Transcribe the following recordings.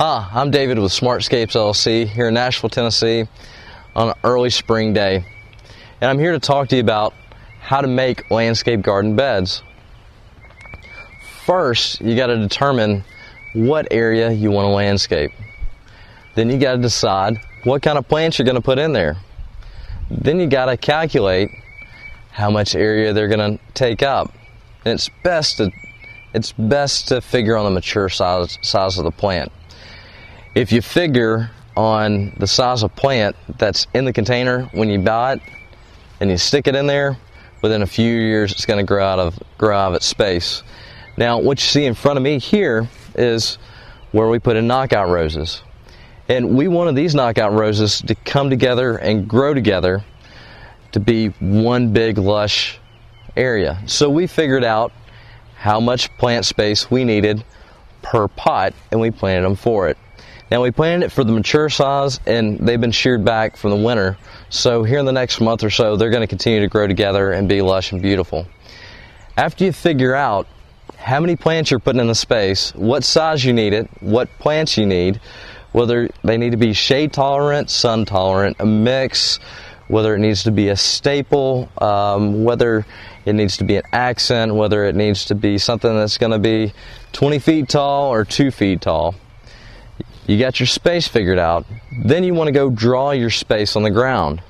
Hi, I'm David with Smartscapes LLC here in Nashville, Tennessee on an early spring day. And I'm here to talk to you about how to make landscape garden beds. First, you got to determine what area you want to landscape. Then you got to decide what kind of plants you're going to put in there. Then you got to calculate how much area they're going to take up. And it's best to figure on the mature size of the plant. If you figure on the size of plant that's in the container when you buy it and you stick it in there, within a few years it's going to grow out of its space. Now what you see in front of me here is where we put in knockout roses. And we wanted these knockout roses to come together and grow together to be one big lush area. So we figured out how much plant space we needed per pot and we planted them for it. Now we planted it for the mature size and they've been sheared back from the winter. So here in the next month or so they're going to continue to grow together and be lush and beautiful. After you figure out how many plants you're putting in the space, what size you need it, what plants you need, whether they need to be shade tolerant, sun tolerant, a mix, whether it needs to be a staple, whether it needs to be an accent, whether it needs to be something that's going to be 20 feet tall or 2 feet tall. You got your space figured out. Then you want to go draw your space on the ground.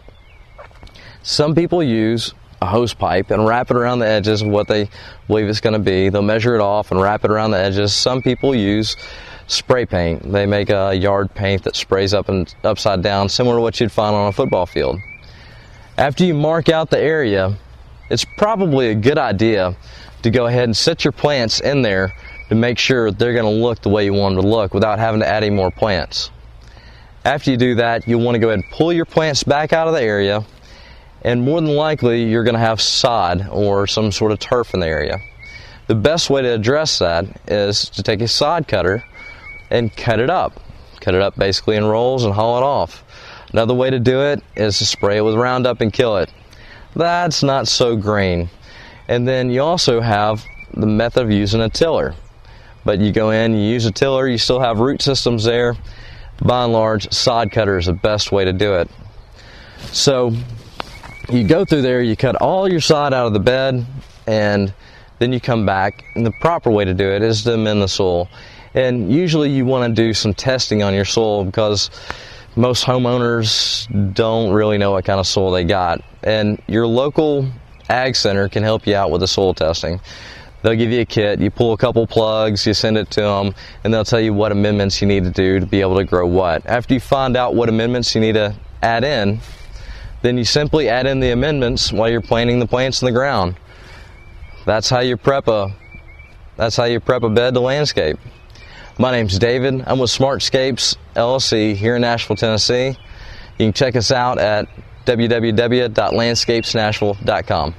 Some people use a hose pipe and wrap it around the edges of what they believe it's going to be. They'll measure it off and wrap it around the edges. Some people use spray paint. They make a yard paint that sprays up and upside down, similar to what you'd find on a football field. After you mark out the area, it's probably a good idea to go ahead and set your plants in there to make sure they're going to look the way you want them to look without having to add any more plants. After you do that, you'll want to go ahead and pull your plants back out of the area, and more than likely you're going to have sod or some sort of turf in the area. The best way to address that is to take a sod cutter and cut it up. Cut it up basically in rolls and haul it off. Another way to do it is to spray it with Roundup and kill it. That's not so green. And then you also have the method of using a tiller. But you go in, you use a tiller, you still have root systems there. By and large, sod cutter is the best way to do it. So you go through there, you cut all your sod out of the bed, and then you come back, and the proper way to do it is to amend the soil. And usually you want to do some testing on your soil because most homeowners don't really know what kind of soil they got. And your local ag center can help you out with the soil testing. They'll give you a kit, you pull a couple plugs, you send it to them, and they'll tell you what amendments you need to do to be able to grow what. After you find out what amendments you need to add in, then you simply add in the amendments while you're planting the plants in the ground. That's how you prep a bed to landscape. My name's David. I'm with Smartscapes LLC here in Nashville, Tennessee. You can check us out at www.landscapesnashville.com.